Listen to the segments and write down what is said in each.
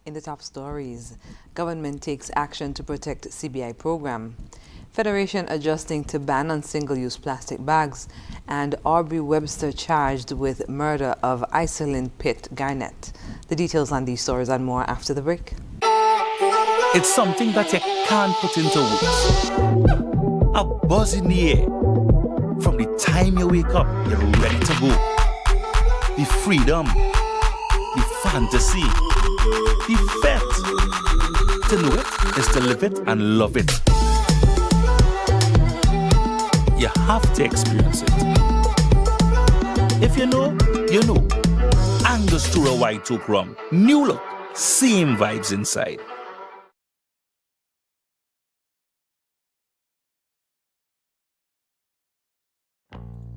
In the top stories, government takes action to protect CBI program. Federation adjusting to ban on single-use plastic bags, and Aubrey Webster charged with murder of Iselin Pitt Garnett. The details on these stories and more after the break. It's something that you can't put into words. A buzz in the air. From the time you wake up, you're ready to go. The freedom, the fantasy, the fete. To know it is to live it and love it. You have to experience it. If you know, you know. Angostura White Oak Rum. New look, same vibes inside.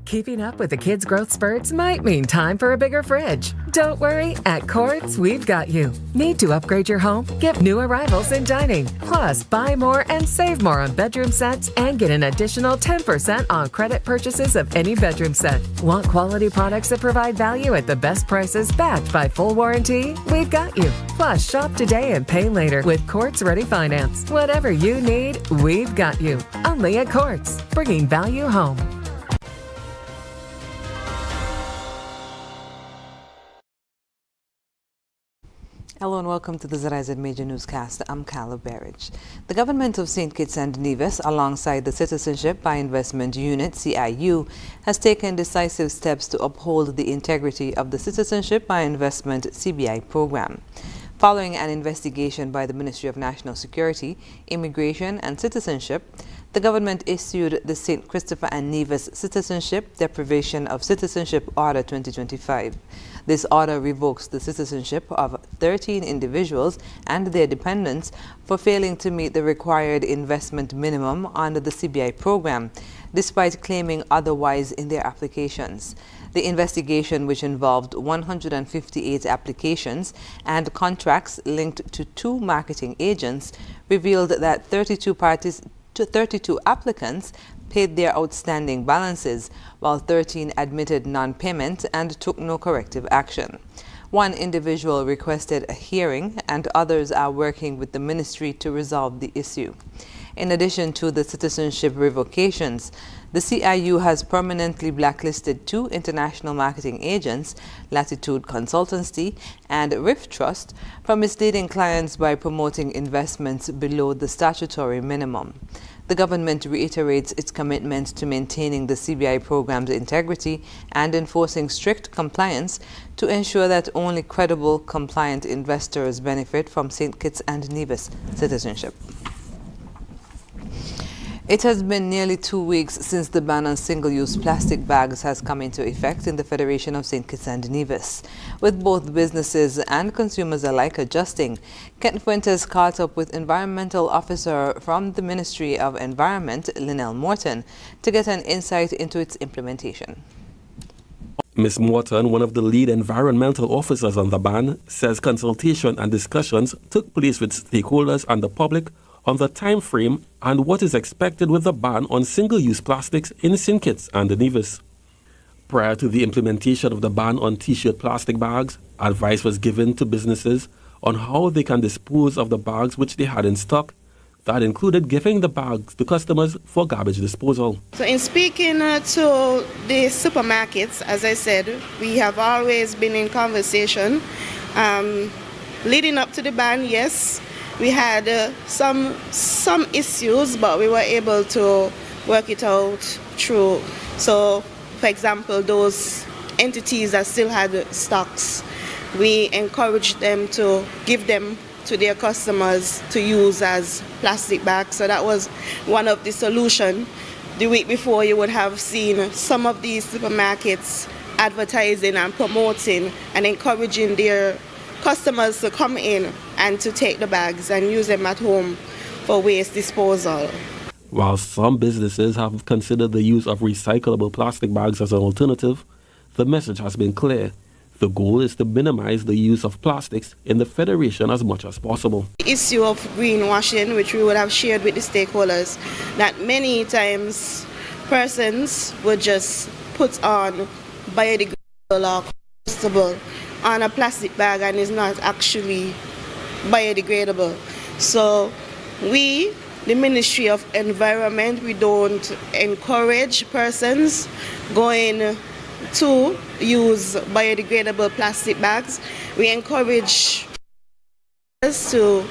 Keeping up with the kids' growth spurts might mean time for a bigger fridge. Don't worry, at Quartz, we've got you. Need to upgrade your home? Get new arrivals in dining. Plus, buy more and save more on bedroom sets and get an additional 10% on credit purchases of any bedroom set. Want quality products that provide value at the best prices backed by full warranty? We've got you. Plus, shop today and pay later with Quartz Ready Finance. Whatever you need, we've got you. Only at Quartz, bringing value home. Hello and welcome to the ZIZ Major Newscast. I'm Carla Berridge. The government of St. Kitts and Nevis, alongside the Citizenship by Investment Unit, CIU, has taken decisive steps to uphold the integrity of the Citizenship by Investment CBI program. Following an investigation by the Ministry of National Security, Immigration and Citizenship, the government issued the St. Christopher and Nevis Citizenship Deprivation of Citizenship Order 2025. This order revokes the citizenship of 13 individuals and their dependents for failing to meet the required investment minimum under the CBI program, despite claiming otherwise in their applications. The investigation, which involved 158 applications and contracts linked to 2 marketing agents, revealed that 32 applicants paid their outstanding balances, while 13 admitted non-payment and took no corrective action. 1 individual requested a hearing, and others are working with the ministry to resolve the issue. In addition to the citizenship revocations, the CIU has permanently blacklisted 2 international marketing agents, Latitude Consultancy and Rift Trust, for misleading clients by promoting investments below the statutory minimum. The government reiterates its commitment to maintaining the CBI program's integrity and enforcing strict compliance to ensure that only credible, compliant investors benefit from St. Kitts and Nevis citizenship. It has been nearly 2 weeks since the ban on single-use plastic bags has come into effect in the Federation of St. Kitts and Nevis. With both businesses and consumers alike adjusting, Kent Fuentes caught up with Environmental Officer from the Ministry of Environment, Linnell Morton, to get an insight into its implementation. Ms. Morton, one of the lead environmental officers on the ban, says consultation and discussions took place with stakeholders and the public on the time frame and what is expected with the ban on single-use plastics in St. Kitts and Nevis. Prior to the implementation of the ban on T-shirt plastic bags, advice was given to businesses on how they can dispose of the bags which they had in stock. That included giving the bags to customers for garbage disposal. So in speaking to the supermarkets, as I said, we have always been in conversation. Leading up to the ban, yes, we had some issues, but we were able to work it out through. So, for example, those entities that still had stocks, we encouraged them to give them to their customers to use as plastic bags. So that was one of the solutions. The week before, you would have seen some of these supermarkets advertising and promoting and encouraging their customers to come in and to take the bags and use them at home for waste disposal. While some businesses have considered the use of recyclable plastic bags as an alternative, the message has been clear. The goal is to minimize the use of plastics in the Federation as much as possible. The issue of greenwashing, which we would have shared with the stakeholders, that many times persons would just put on biodegradable or compostable on a plastic bag and is not actually biodegradable. So we, the Ministry of Environment, we don't encourage persons going to use biodegradable plastic bags. We encourage us to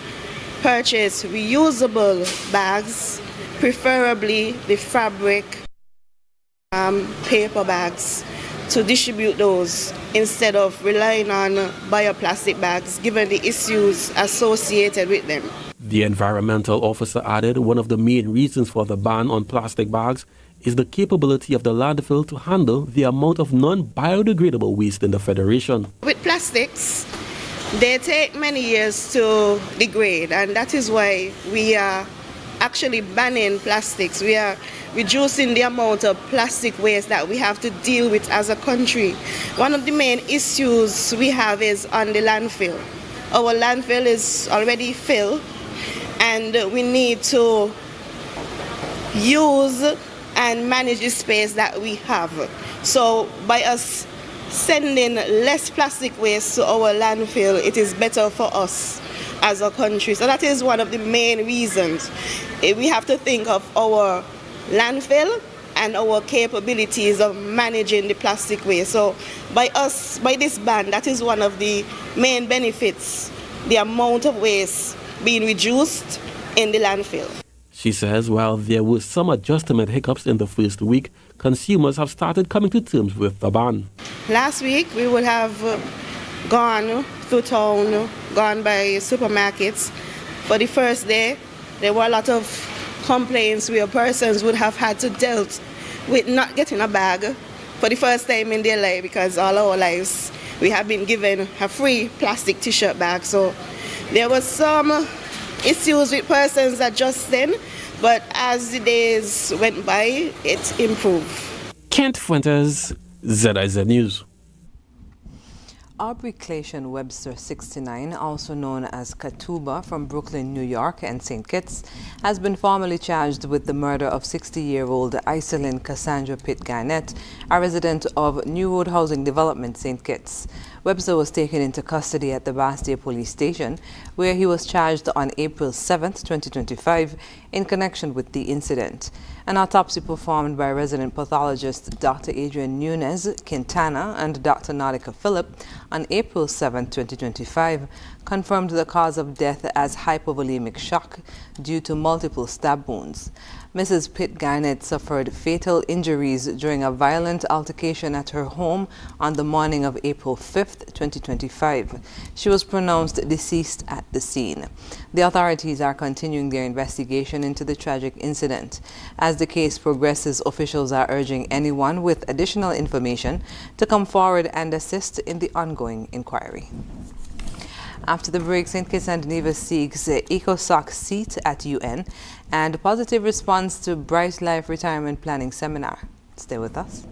purchase reusable bags, preferably the fabric paper bags, to distribute those instead of relying on bioplastic bags, given the issues associated with them. The environmental officer added one of the main reasons for the ban on plastic bags is the capability of the landfill to handle the amount of non-biodegradable waste in the Federation. With plastics, they take many years to degrade, and that is why we are actually banning plastics. We are reducing the amount of plastic waste that we have to deal with as a country. One of the main issues we have is on the landfill. Our landfill is already filled, and we need to use and manage the space that we have. So by us sending less plastic waste to our landfill, it is better for us as a country. So that is one of the main reasons. We have to think of our landfill and our capabilities of managing the plastic waste. So by this ban, that is one of the main benefits, the amount of waste being reduced in the landfill. She says while there were some adjustment hiccups in the first week, consumers have started coming to terms with the ban. Last week we would have gone through town, gone by supermarkets. For the first day, there were a lot of complaints where persons would have had to deal with not getting a bag for the first time in their life, because all our lives we have been given a free plastic t-shirt bag. So there was some issues with persons adjusting, but as the days went by, it improved. Kent Fuentes, ZIZ News. Aubrey Clayton Webster, 69, also known as Katuba, from Brooklyn, New York and St. Kitts, has been formally charged with the murder of 60-year-old Iselin Cassandra Pitt Garnett, a resident of New Road Housing Development, St. Kitts. Webster was taken into custody at the Bastille Police Station, where he was charged on April 7, 2025, in connection with the incident. An autopsy performed by resident pathologist Dr. Adrian Nunez Quintana and Dr. Nautica Phillip on April 7, 2025, confirmed the cause of death as hypovolemic shock due to multiple stab wounds. Mrs. Pitt Garnett suffered fatal injuries during a violent altercation at her home on the morning of April 5, 2025. She was pronounced deceased at the scene. The authorities are continuing their investigation into the tragic incident. As the case progresses, officials are urging anyone with additional information to come forward and assist in the ongoing inquiry. After the break, St. Kitts and Nevis seeks ECOSOC seat at UN and positive response to Bright Life Retirement Planning Seminar. Stay with us.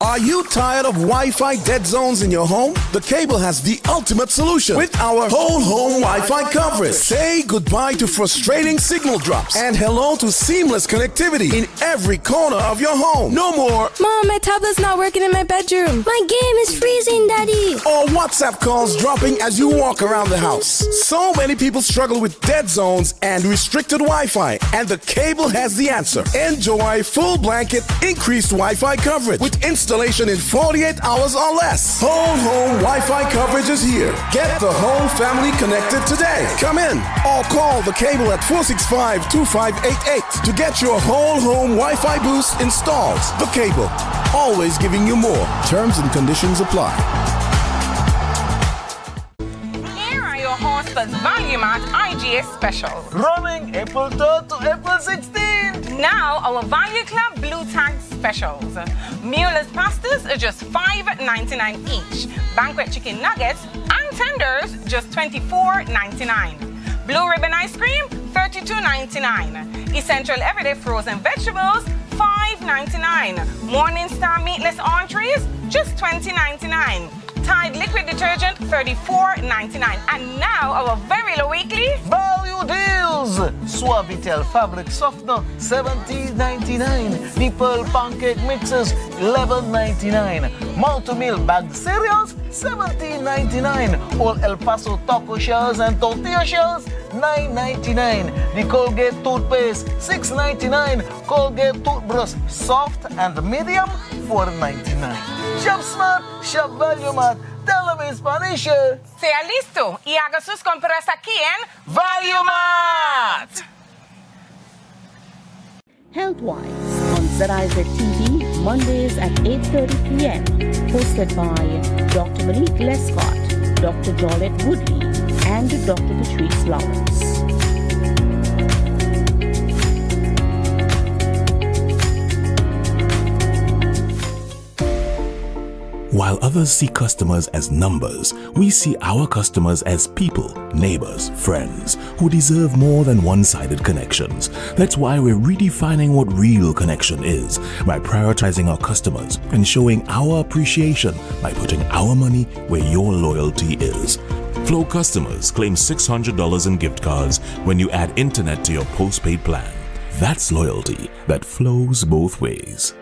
Are you tired of Wi-Fi dead zones in your home? The Cable has the ultimate solution with our whole home Wi-Fi coverage. Say goodbye to frustrating signal drops and hello to seamless connectivity in every corner of your home. No more Mom, my tablet's not working in my bedroom. My game is freezing, Daddy. or WhatsApp calls dropping as you walk around the house. So many people struggle with dead zones and restricted Wi-Fi, and the Cable has the answer. Enjoy full blanket increased Wi-Fi coverage with installation in 48 hours or less. Whole home Wi-Fi coverage is here. Get the whole family connected today. Come in or call the Cable at 465-2588 to get your whole home Wi-Fi boost installed. The Cable, always giving you more. Terms and conditions apply. Here are your Hostess Value Mart IGA specials. Running April 3rd to April 16th. Now our Value Club Blue Tag specials. Mealless pastas are just $5.99 each. Banquet chicken nuggets and tenders just $24.99. Blue ribbon ice cream $32.99. Essential everyday frozen vegetables $5.99. Morningstar meatless entrees just $20.99. Tide liquid detergent $34.99. And now our very low weekly Value deals. Suavitel fabric softener $17.99. Nipple pancake mixes $11.99. Multi-meal bagged cereals $17.99. All El Paso taco shells and tortilla shells, $9.99. The Colgate toothpaste, $6.99. Colgate toothbrush, soft and medium, $4.99. Shop smart, shop value mart. Tell them in Spanish. Sea listo y haga sus compras aquí en Value Mart. Healthwise on ZIZ TV, Mondays at 8:30 p.m. Hosted by Dr. Malik Lescott, Dr. Jolette Woodley, and Dr. Patrice Lawrence. While others see customers as numbers, we see our customers as people, neighbors, friends, who deserve more than one-sided connections. That's why we're redefining what real connection is by prioritizing our customers and showing our appreciation by putting our money where your loyalty is. Flow customers claim $600 in gift cards when you add internet to your postpaid plan. That's loyalty that flows both ways.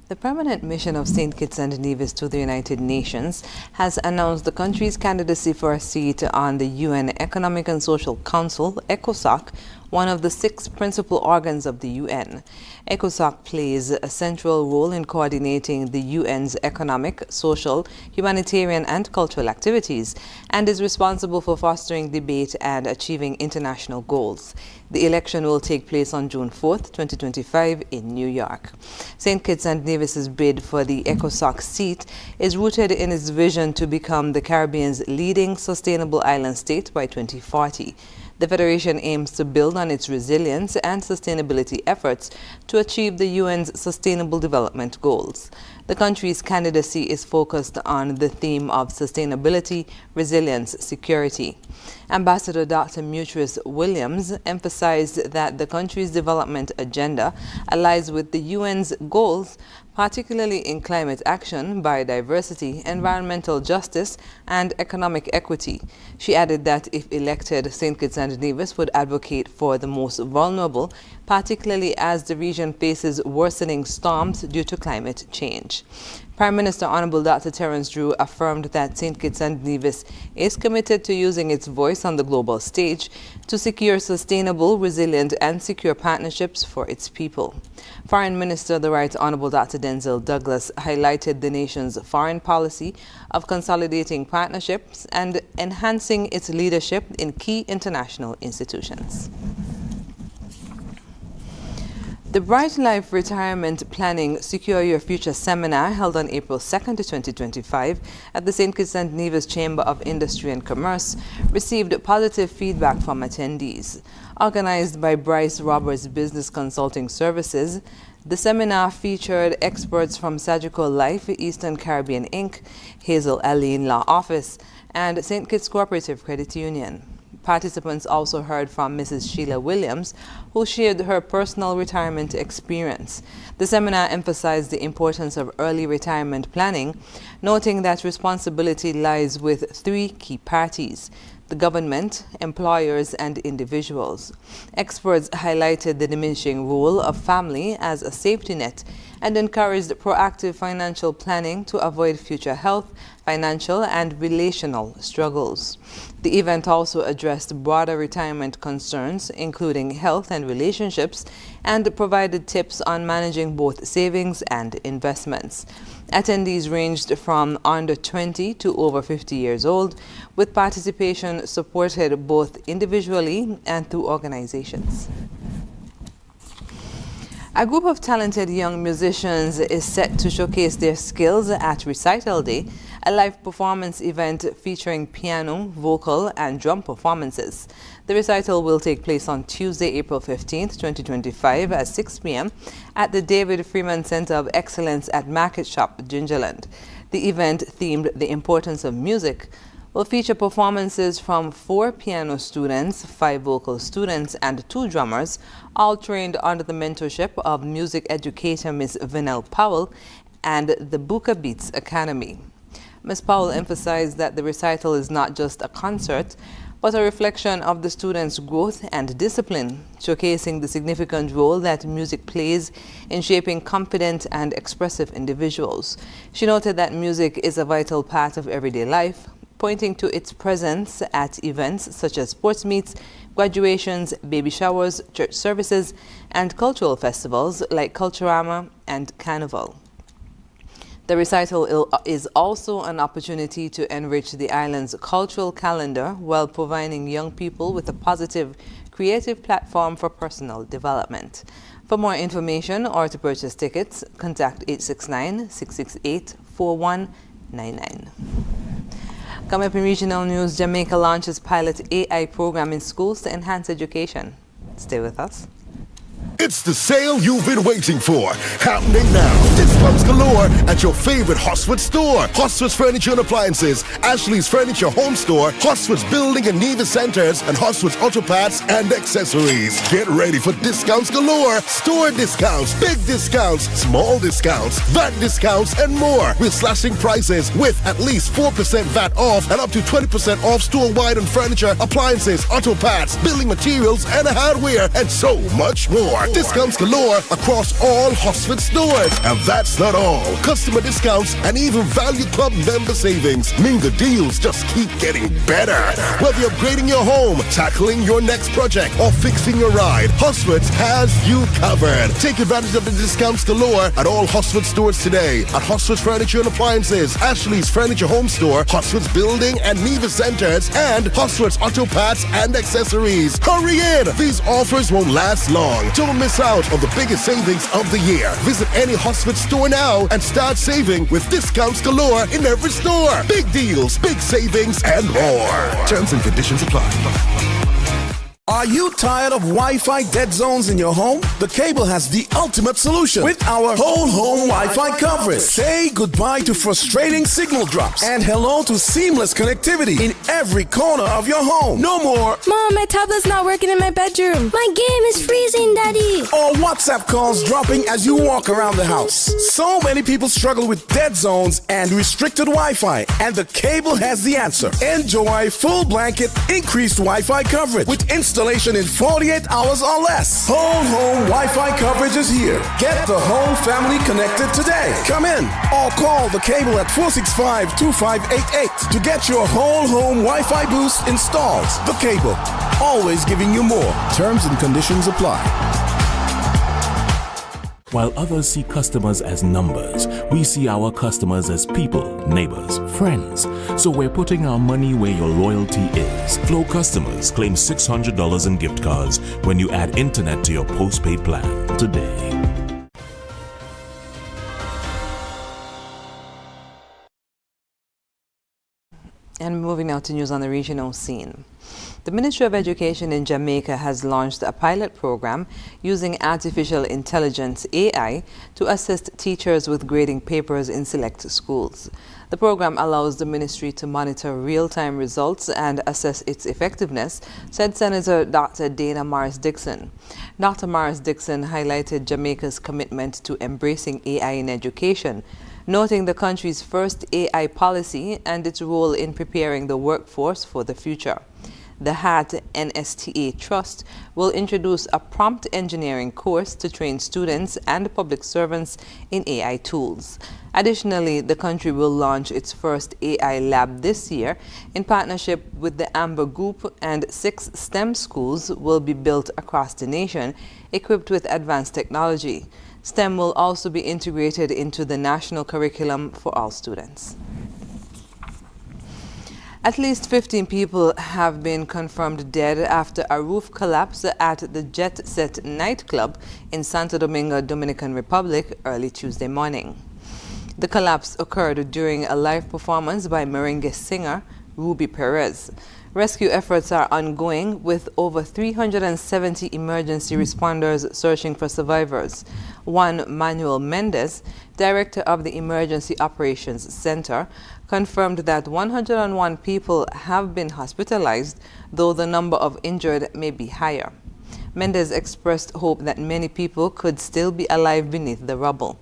The permanent mission of St. Kitts and Nevis to the United Nations has announced the country's candidacy for a seat on the UN Economic and Social Council, ECOSOC, one of the 6 principal organs of the UN. ECOSOC plays a central role in coordinating the UN's economic, social, humanitarian and cultural activities and is responsible for fostering debate and achieving international goals. The election will take place on June 4th, 2025 in New York. St. Kitts and Nevis's bid for the ECOSOC seat is rooted in its vision to become the Caribbean's leading sustainable island state by 2040. The Federation aims to build on its resilience and sustainability efforts to achieve the UN's Sustainable Development Goals. The country's candidacy is focused on the theme of sustainability, resilience, security. Ambassador Dr. Mutrius Williams emphasized that the country's development agenda aligns with the UN's goals, particularly in climate action, biodiversity, environmental justice, and economic equity. She added that if elected, St. Kitts and Nevis would advocate for the most vulnerable, particularly as the region faces worsening storms due to climate change. Prime Minister Honorable Dr. Terence Drew affirmed that St. Kitts and Nevis is committed to using its voice on the global stage to secure sustainable, resilient, and secure partnerships for its people. Foreign Minister the Right Honorable Dr. Denzel Douglas highlighted the nation's foreign policy of consolidating partnerships and enhancing its leadership in key international institutions. The Bright Life Retirement Planning Secure Your Future seminar held on April 2nd to 2025 at the St. Kitts and Nevis Chamber of Industry and Commerce received positive feedback from attendees. Organized by Bryce Roberts Business Consulting Services, the seminar featured experts from Sagicor Life, Eastern Caribbean Inc., Hazel Aline Law Office, and St. Kitts Cooperative Credit Union. Participants also heard from Mrs. Sheila Williams, who shared her personal retirement experience. The seminar emphasized the importance of early retirement planning, noting that responsibility lies with 3 key parties: the government, employers, and individuals. Experts highlighted the diminishing role of family as a safety net and encouraged proactive financial planning to avoid future health, financial, and relational struggles. The event also addressed broader retirement concerns, including health and relationships, and provided tips on managing both savings and investments. Attendees ranged from under 20 to over 50 years old, with participation supported both individually and through organizations. A group of talented young musicians is set to showcase their skills at Recital Day, a live performance event featuring piano, vocal, and drum performances. The recital will take place on Tuesday, April 15th, 2025 at 6 p.m. at the David Freeman Center of Excellence at Market Shop, Gingerland. The event, themed The Importance of Music, will feature performances from 4 piano students, 5 vocal students, and 2 drummers, all trained under the mentorship of music educator Ms. Vinell Powell and the Buka Beats Academy. Ms. Powell emphasized that the recital is not just a concert, but a reflection of the students' growth and discipline, showcasing the significant role that music plays in shaping confident and expressive individuals. She noted that music is a vital part of everyday life, pointing to its presence at events such as sports meets, graduations, baby showers, church services, and cultural festivals like Culturama and Carnival. The recital is also an opportunity to enrich the island's cultural calendar while providing young people with a positive, creative platform for personal development. For more information or to purchase tickets, contact 869-668-4199. Coming up in regional news, Jamaica launches pilot AI program in schools to enhance education. Stay with us. It's the sale you've been waiting for. Happening now. Discounts galore at your favorite Hosford store. Hosford's Furniture and Appliances, Ashley's Furniture Home Store, Hosford's Building and Nevis Centers, and Hosford's Auto Parts and Accessories. Get ready for discounts galore. Store discounts, big discounts, small discounts, VAT discounts, and more. We're slashing prices with at least 4% VAT off and up to 20% off store-wide on furniture, appliances, auto parts, building materials, and hardware, and so much more. Discounts galore across all Hosford stores. And that's not all. Customer discounts and even Value Club member savings mean the deals just keep getting better. Whether you're upgrading your home, tackling your next project, or fixing your ride, Hosford has you covered. Take advantage of the discounts galore at all Hosford stores today. At Hosford's Furniture and Appliances, Ashley's Furniture Home Store, Hosford's Building and Nevis Centers, and Hosford's Auto Parts and Accessories. Hurry in! These offers won't last long. Don't miss out on the biggest savings of the year. Visit any Hosford store now and start saving with discounts galore in every store. Big deals, big savings, and more. Terms and conditions apply. Are you tired of Wi-Fi dead zones in your home? The Cable has the ultimate solution with our whole home Wi-Fi coverage. Say goodbye to frustrating signal drops and hello to seamless connectivity in every corner of your home. No more Mom, my tablet's not working in my bedroom. My game is freezing, Daddy. or WhatsApp calls dropping as you walk around the house. So many people struggle with dead zones and restricted Wi-Fi, and the Cable has the answer. Enjoy full blanket increased Wi-Fi coverage with installation in 48 hours or less. Whole home Wi-Fi coverage is here. Get the whole family connected today. Come in or call the Cable at 465-2588 to get your whole home Wi-Fi boost installed. The Cable, always giving you more. Terms and conditions apply. While others see customers as numbers, we see our customers as people, neighbors, friends. So we're putting our money where your loyalty is. Flow customers claim $600 in gift cards when you add internet to your postpaid plan today. And moving now to news on the regional scene. The Ministry of Education in Jamaica has launched a pilot program using artificial intelligence AI to assist teachers with grading papers in select schools. The program allows the ministry to monitor real-time results and assess its effectiveness, said Senator Dr. Dana Morris-Dixon. Dr. Morris-Dixon highlighted Jamaica's commitment to embracing AI in education, noting the country's first AI policy and its role in preparing the workforce for the future. The HAT NSTA Trust will introduce a prompt engineering course to train students and public servants in AI tools. Additionally, the country will launch its first AI lab this year in partnership with the Amber Group, and 6 STEM schools will be built across the nation equipped with advanced technology. STEM will also be integrated into the national curriculum for all students. At least 15 people have been confirmed dead after a roof collapse at the Jet Set Nightclub in Santo Domingo, Dominican Republic early Tuesday morning. The collapse occurred during a live performance by merengue singer Ruby Perez. Rescue efforts are ongoing with over 370 emergency responders searching for survivors. Juan Manuel Mendez, director of the Emergency Operations Center, confirmed that 101 people have been hospitalized, though the number of injured may be higher. Mendez expressed hope that many people could still be alive beneath the rubble.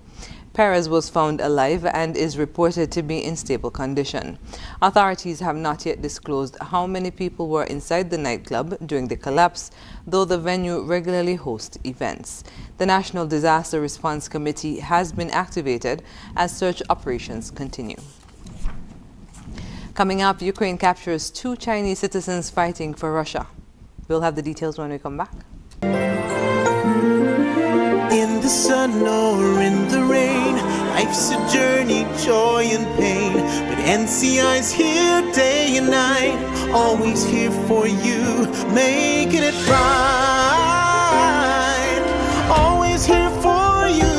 Perez was found alive and is reported to be in stable condition. Authorities have not yet disclosed how many people were inside the nightclub during the collapse, though the venue regularly hosts events. The National Disaster Response Committee has been activated as search operations continue. Coming up, Ukraine captures 2 Chinese citizens fighting for Russia. We'll have the details when we come back. In the sun or in the rain, life's a journey, joy and pain. But NCI's here day and night, always here for you, making it right. Always here for you.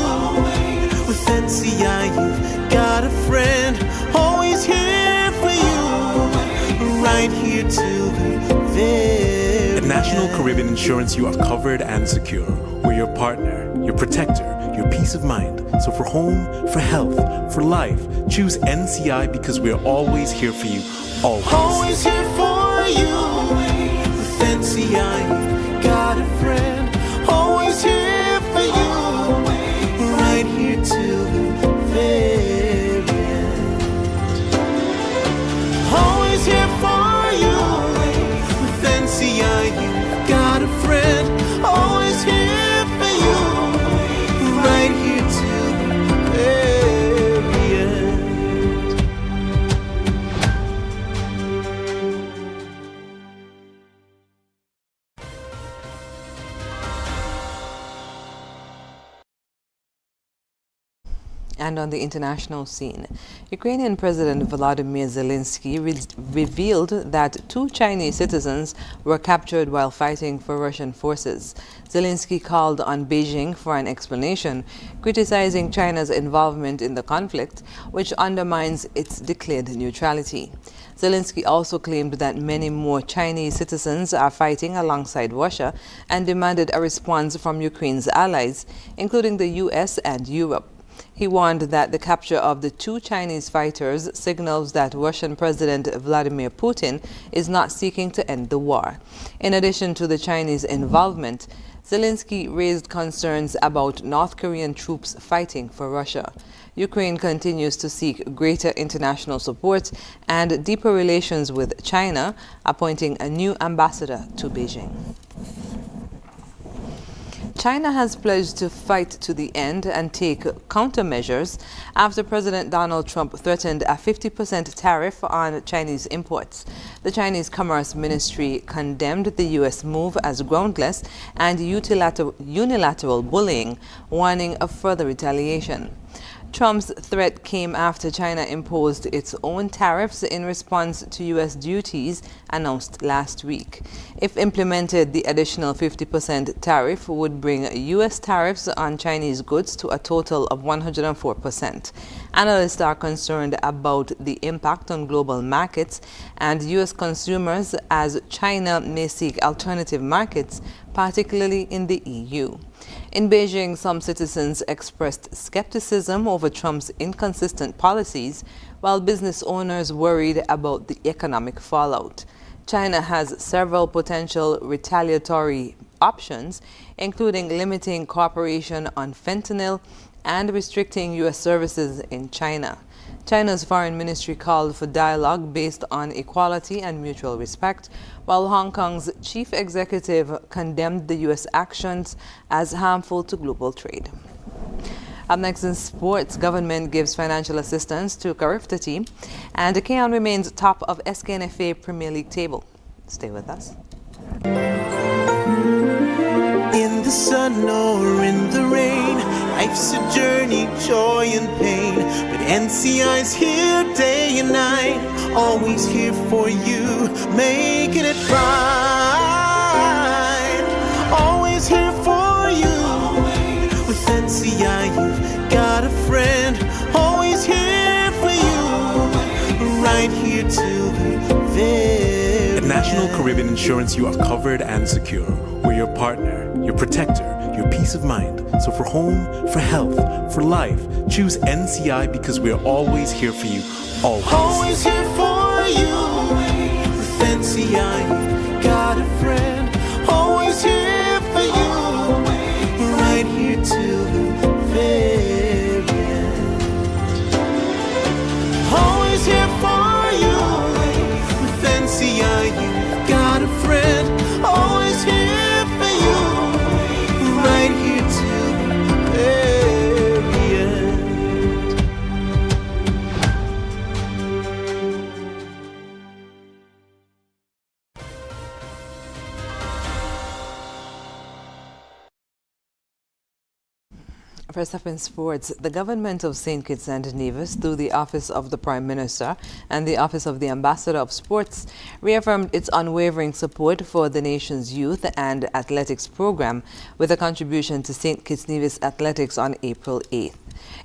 With NCI, you've got a friend, always here for you, right here till the very At National Caribbean Insurance, you are covered and secure. We're your partner, your protector, your peace of mind. So for home, for health, for life, choose NCI because we're always here for you. Always. Always here for you. With NCI, you've got a friend. Always here for you. Right here till the very end. Always here for you. With NCI, you've got a friend. Always here for you. Right here till the very end. And on the international scene, Ukrainian President Volodymyr Zelensky revealed that 2 Chinese citizens were captured while fighting for Russian forces. Zelensky called on Beijing for an explanation, criticizing China's involvement in the conflict, which undermines its declared neutrality. Zelensky also claimed that many more Chinese citizens are fighting alongside Russia and demanded a response from Ukraine's allies, including the US and Europe. He warned that the capture of the 2 Chinese fighters signals that Russian President Vladimir Putin is not seeking to end the war. In addition to the Chinese involvement, Zelensky raised concerns about North Korean troops fighting for Russia. Ukraine continues to seek greater international support and deeper relations with China, appointing a new ambassador to Beijing. China has pledged to fight to the end and take countermeasures after President Donald Trump threatened a 50% tariff on Chinese imports. The Chinese Commerce Ministry condemned the U.S. move as groundless and unilateral bullying, warning of further retaliation. Trump's threat came after China imposed its own tariffs in response to U.S. duties announced last week. If implemented, the additional 50% tariff would bring U.S. tariffs on Chinese goods to a total of 104%. Analysts are concerned about the impact on global markets and U.S. consumers as China may seek alternative markets, particularly in the EU. In Beijing, some citizens expressed skepticism over Trump's inconsistent policies, while business owners worried about the economic fallout. China has several potential retaliatory options, including limiting cooperation on fentanyl and restricting U.S. services in China. China's foreign ministry called for dialogue based on equality and mutual respect, while Hong Kong's chief executive condemned the U.S. actions as harmful to global trade. Up next in sports, government gives financial assistance to Carifta team, and Keon remains top of SKNFA Premier League table. Stay with us. In the sun or in the rain, life's a journey, joy and pain. But NCI's here day and night, always here for you, making it right. Always here for you. With NCI, you've got a friend, always here for you, right here till the very At National Caribbean Insurance, you are covered and secure. We're your partner, your protector, your peace of mind. So for home, for health, for life, choose NCI because we're always here for you. Always. Always here for you. With NCI, you've got a friend, always here for you, right here till the very end. First up in sports, the government of St. Kitts and Nevis, through the Office of the Prime Minister and the Office of the Ambassador of Sports, reaffirmed its unwavering support for the nation's youth and athletics program with a contribution to St. Kitts Nevis athletics on April 8th.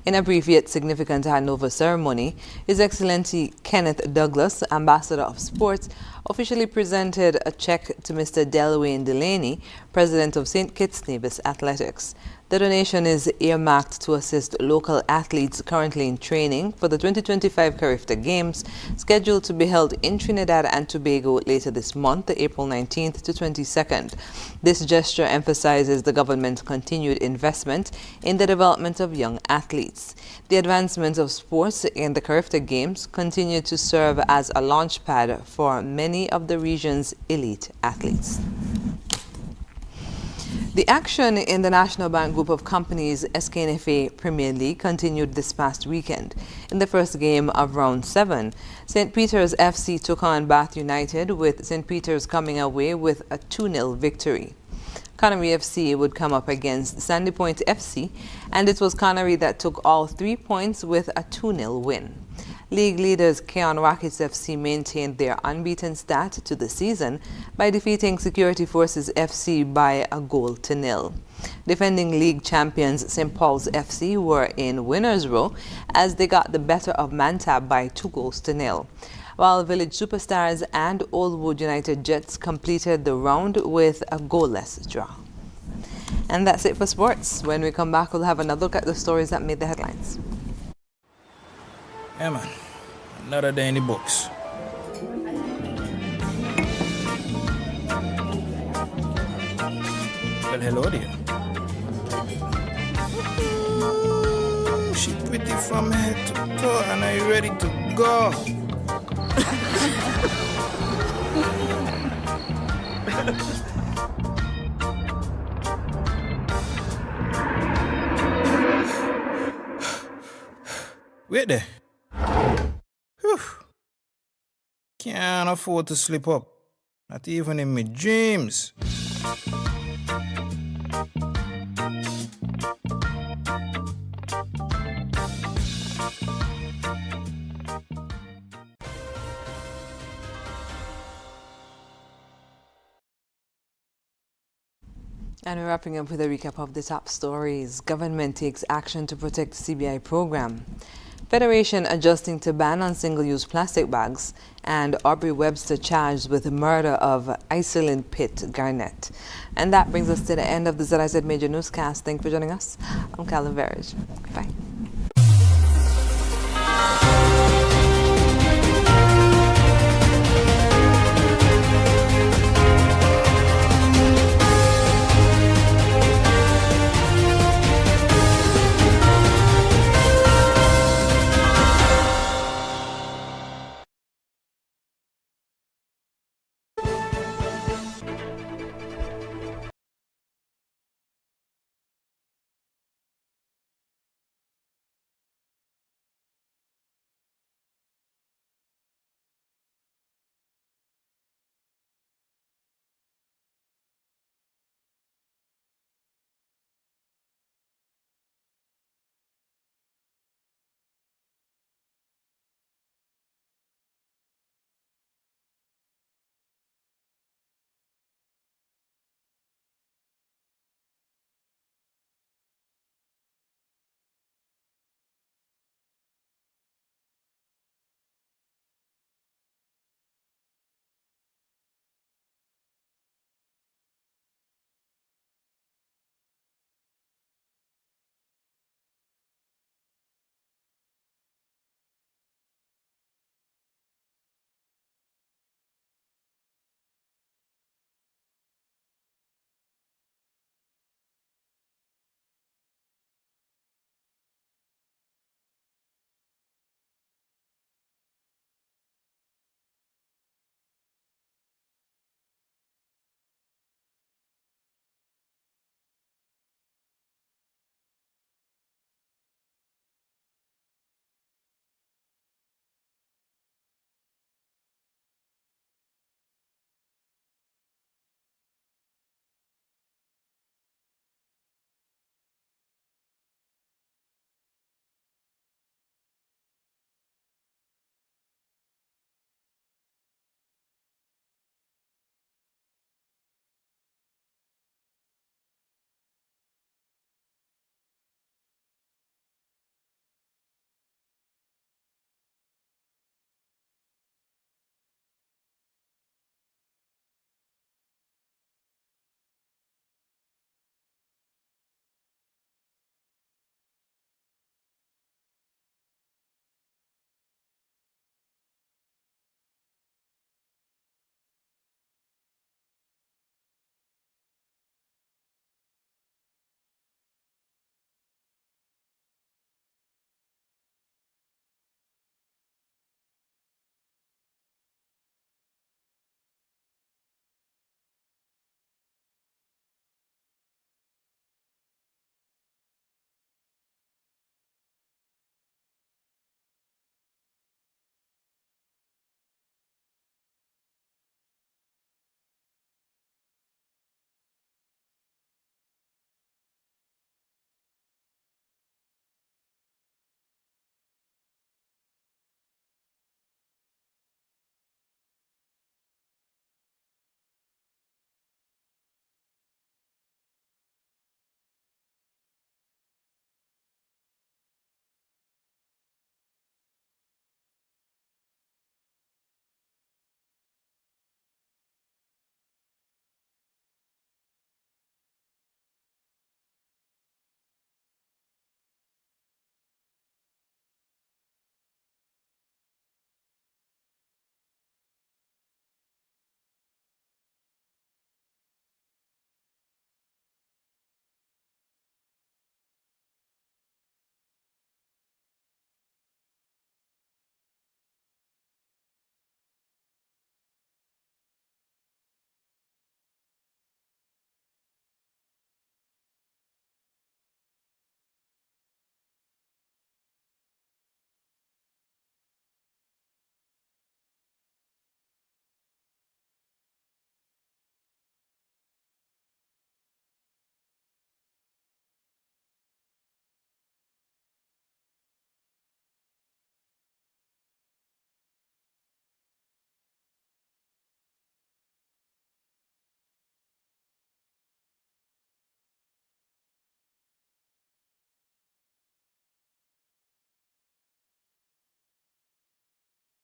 In a brief yet significant handover ceremony, His Excellency Kenneth Douglas, Ambassador of Sports, officially presented a check to Mr. Delwayne Delaney, President of St. Kitts Nevis Athletics. The donation is earmarked to assist local athletes currently in training for the 2025 Carifta Games, scheduled to be held in Trinidad and Tobago later this month, April 19th to 22nd. This gesture emphasizes the government's continued investment in the development of young athletes. The advancement of sports in the Carifta Games continue to serve as a launchpad for many of the region's elite athletes. The action in the National Bank Group of Companies SKNFA Premier League continued this past weekend. In the first game of Round 7, St. Peter's FC took on Bath United, with St. Peter's coming away with a 2-0 victory. Connery FC would come up against Sandy Point FC, and it was Connery that took all 3 points with a 2-0 win. League leaders Keon Rockets FC maintained their unbeaten start to the season by defeating Security Forces FC by a 1-0. Defending league champions St. Paul's FC were in winner's row as they got the better of Mantab by 2-0. While Village Superstars and Oldwood United Jets completed the round with a goalless draw. And that's it for sports. When we come back, we'll have another look at the stories that made the headlines. Yeah, man. Another day in the books. Well, hello there. Ooh, she pretty from head to toe, and are you ready to go? Wait there. Whew. Can't afford to slip up. Not even in my dreams. And we're wrapping up with a recap of the top stories. Government takes action to protect CBI program. Federation adjusting to ban on single-use plastic bags, and Aubrey Webster charged with the murder of Iselin Pitt Garnett. And that brings us to the end of the ZIZ Major Newscast. Thank you for joining us. I'm Carla Verge. Goodbye.